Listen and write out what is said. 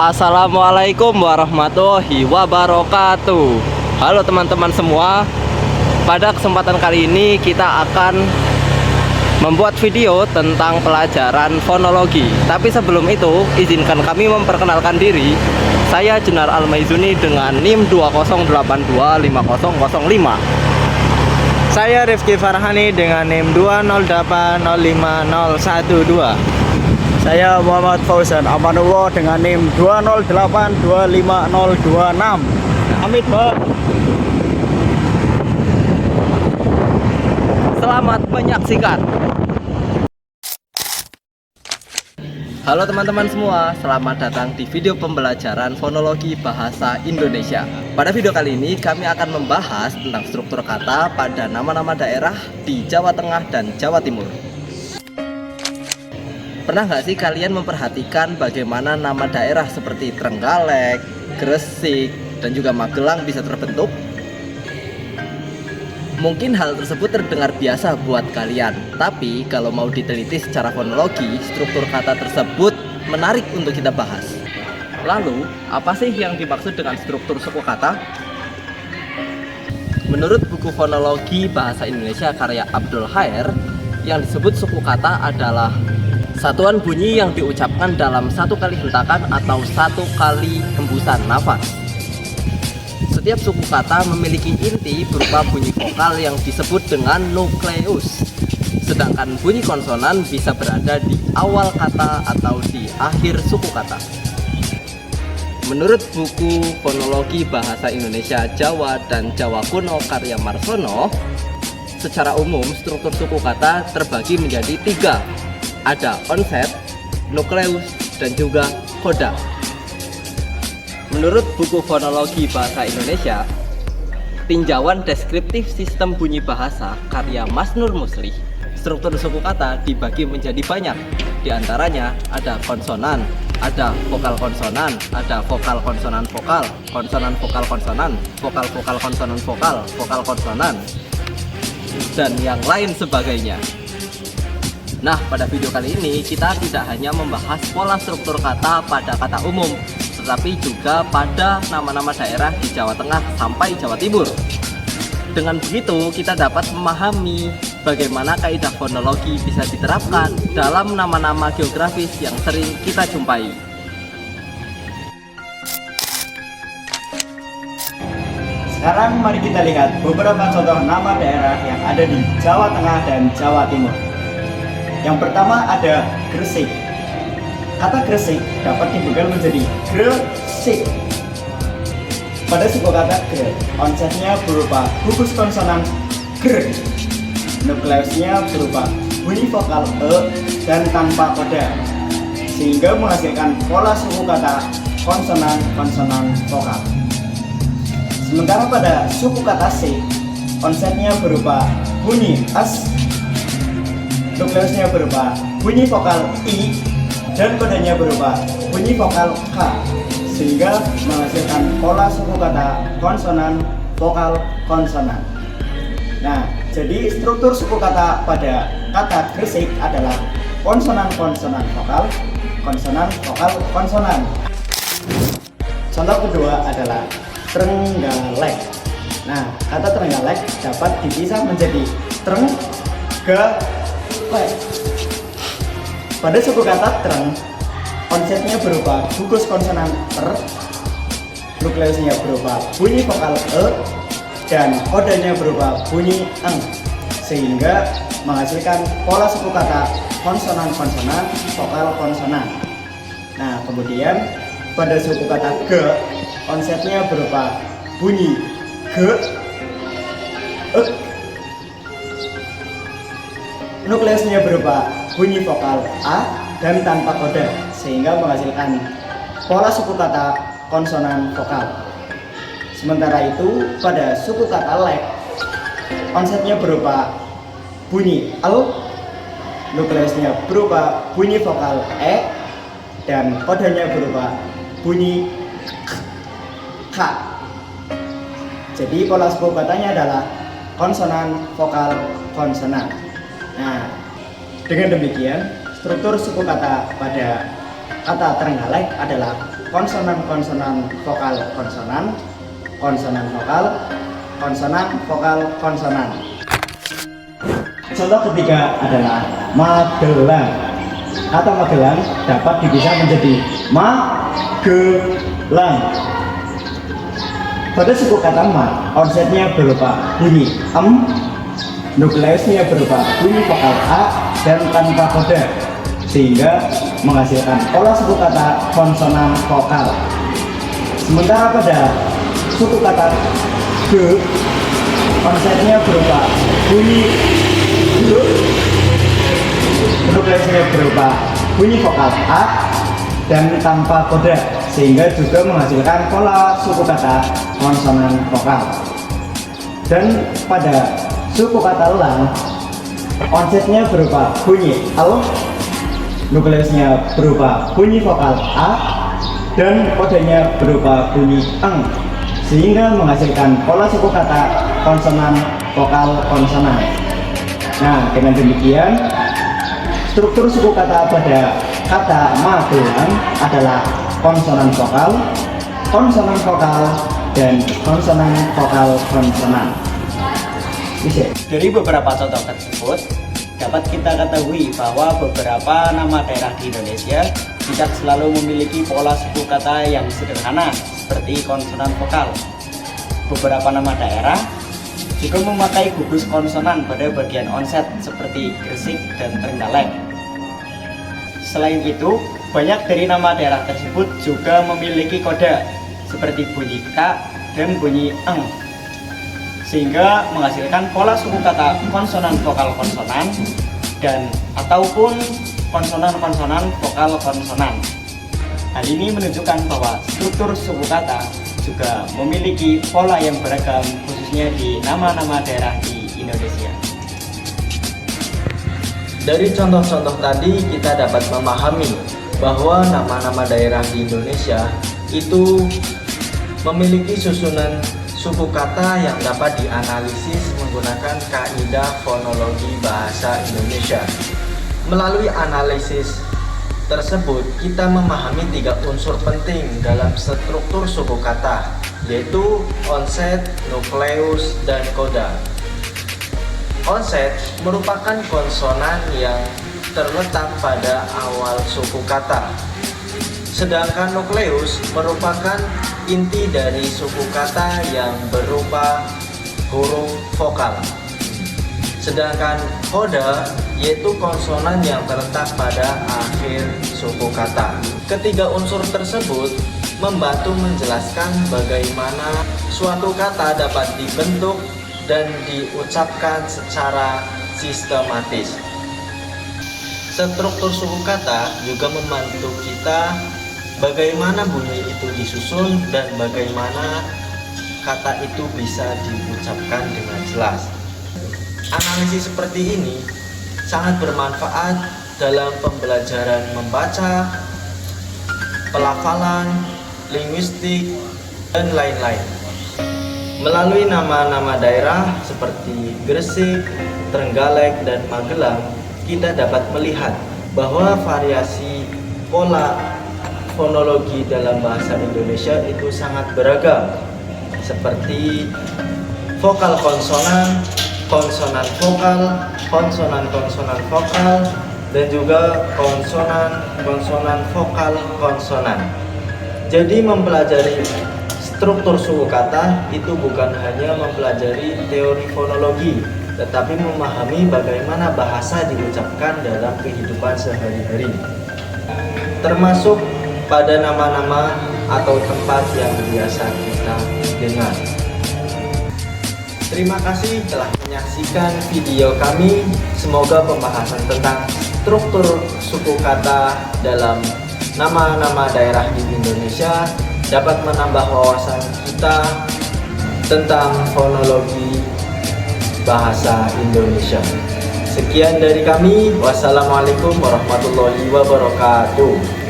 Assalamualaikum warahmatullahi wabarakatuh. Halo teman-teman semua. Pada kesempatan kali ini kita akan membuat video tentang pelajaran fonologi. Tapi sebelum itu, izinkan kami memperkenalkan diri. Saya Junar Almaizuni dengan NIM 20825005. Saya Rifki Farhani dengan NIM 208050012. Saya Muhammad Fauzan Amanullah dengan NIM 208250026. Amit, Mbak. Selamat menyaksikan. Halo teman-teman semua, selamat datang di video pembelajaran fonologi bahasa Indonesia. Pada video kali ini kami akan membahas tentang struktur kata pada nama-nama daerah di Jawa Tengah dan Jawa Timur. Pernah nggak sih kalian memperhatikan bagaimana nama daerah seperti Trenggalek, Gresik, dan juga Magelang bisa terbentuk? Mungkin hal tersebut terdengar biasa buat kalian, tapi kalau mau diteliti secara fonologi, struktur kata tersebut menarik untuk kita bahas. Lalu, apa sih yang dimaksud dengan struktur suku kata? Menurut buku fonologi bahasa Indonesia karya Abdul Khair, yang disebut suku kata adalah satuan bunyi yang diucapkan dalam satu kali hentakan atau satu kali hembusan nafas. Setiap suku kata memiliki inti berupa bunyi vokal yang disebut dengan nukleus. Sedangkan bunyi konsonan bisa berada di awal kata atau di akhir suku kata. Menurut buku Fonologi Bahasa Indonesia Jawa dan Jawa Kuno karya Marsono, secara umum struktur suku kata terbagi menjadi 3. Ada onset, nukleus, dan juga koda. Menurut buku Fonologi Bahasa Indonesia, Tinjauan Deskriptif Sistem Bunyi Bahasa karya Mas Nur Muslih, struktur suku kata dibagi menjadi banyak. Di antaranya ada konsonan, ada vokal konsonan, ada vokal konsonan vokal, konsonan vokal konsonan, vokal vokal konsonan vokal, vokal konsonan, dan yang lain sebagainya. Nah, pada video kali ini kita tidak hanya membahas pola struktur kata pada kata umum, tetapi juga pada nama-nama daerah di Jawa Tengah sampai Jawa Timur. Dengan begitu, kita dapat memahami bagaimana kaidah fonologi bisa diterapkan dalam nama-nama geografis yang sering kita jumpai. Sekarang mari kita lihat beberapa contoh nama daerah yang ada di Jawa Tengah dan Jawa Timur. Yang pertama ada Gresik. Kata Gresik dapat dibegal menjadi Gresik. Pada suku kata gre, onsetnya berupa gugus konsonan gr, nukleusnya berupa bunyi vokal e dan tanpa koda, sehingga menghasilkan pola suku kata konsonan vokal. Sementara pada suku kata C, onsetnya berupa bunyi s, nukleusnya berupa bunyi vokal i, dan kodanya berupa bunyi vokal k, sehingga menghasilkan pola suku kata konsonan vokal konsonan. Nah, jadi struktur suku kata pada kata Gresik adalah konsonan vokal, konsonan vokal konsonan. Contoh kedua adalah Trenggalek. Nah, kata Trenggalek dapat dipisah menjadi Trenggalek. Pada suku kata treng, onsetnya berupa gugus konsonan r, nukleusnya berupa bunyi vokal e, dan kodanya berupa bunyi eng, sehingga menghasilkan pola suku kata konsonan vokal konsonan. Nah, kemudian pada suku kata g, onsetnya berupa bunyi g, ek, nukleusnya berupa bunyi vokal a dan tanpa koda, sehingga menghasilkan pola suku kata konsonan vokal. Sementara itu pada suku kata lek, onsetnya berupa bunyi l, nukleusnya berupa bunyi vokal e dan kodanya berupa bunyi k. Jadi pola suku katanya adalah konsonan vokal konsonan. Nah, dengan demikian struktur suku kata pada kata Trenggalek adalah konsonan vokal konsonan, konsonan vokal, konsonan vokal konsonan. Contoh ketiga adalah Magelang. Kata Magelang dapat dipisah menjadi Magelang. Pada suku kata ma, onsetnya berupa bunyi nukleusnya berupa bunyi vokal a dan tanpa kode, sehingga menghasilkan pola suku kata konsonan vokal. Sementara pada suku kata g, onsetnya berupa bunyi g, nukleusnya berupa bunyi vokal a dan tanpa kode, sehingga juga menghasilkan pola suku kata konsonan vokal. Dan pada suku kata lang, onsetnya berupa bunyi l, nukleusnya berupa bunyi vokal a dan kodenya berupa bunyi eng, sehingga menghasilkan pola suku kata konsonan vokal konsonan. Nah, dengan demikian struktur suku kata pada kata Magelang adalah konsonan vokal, dan konsonan vokal konsonan. Dari beberapa contoh tersebut dapat kita ketahui bahwa beberapa nama daerah di Indonesia tidak selalu memiliki pola suku kata yang sederhana seperti konsonan vokal. Beberapa nama daerah juga memakai gugus konsonan pada bagian onset seperti Gresik dan Trenggalek. Selain itu, banyak dari nama daerah tersebut juga memiliki kode seperti bunyi K dan bunyi eng, sehingga menghasilkan pola suku kata konsonan vokal konsonan dan ataupun konsonan vokal konsonan. Hal ini menunjukkan bahwa struktur suku kata juga memiliki pola yang beragam, khususnya di nama-nama daerah di Indonesia. Dari contoh-contoh tadi kita dapat memahami bahwa nama-nama daerah di Indonesia itu memiliki susunan suku kata yang dapat dianalisis menggunakan kaidah fonologi bahasa Indonesia. Melalui analisis tersebut, kita memahami 3 unsur penting dalam struktur suku kata, yaitu onset, nukleus, dan koda. Onset merupakan konsonan yang terletak pada awal suku kata, sedangkan nukleus merupakan inti dari suku kata yang berupa huruf vokal. Sedangkan koda yaitu konsonan yang terletak pada akhir suku kata. Ketiga unsur tersebut membantu menjelaskan bagaimana suatu kata dapat dibentuk dan diucapkan secara sistematis. Struktur suku kata juga membantu kita bagaimana bunyi itu disusun dan bagaimana kata itu bisa diucapkan dengan jelas. Analisis seperti ini sangat bermanfaat dalam pembelajaran membaca, pelafalan, linguistik, dan lain-lain. Melalui nama-nama daerah seperti Gresik, Trenggalek, dan Magelang, kita dapat melihat bahwa variasi pola fonologi dalam bahasa Indonesia itu sangat beragam, seperti vokal konsonan, konsonan vokal, konsonan vokal, dan juga konsonan vokal konsonan. Jadi mempelajari struktur suku kata itu bukan hanya mempelajari teori fonologi, tetapi memahami bagaimana bahasa diucapkan dalam kehidupan sehari-hari, termasuk pada nama-nama atau tempat yang biasa kita dengar. Terima kasih telah menyaksikan video kami. Semoga pembahasan tentang struktur suku kata dalam nama-nama daerah di Indonesia dapat menambah wawasan kita tentang fonologi bahasa Indonesia. Sekian dari kami. Wassalamualaikum warahmatullahi wabarakatuh.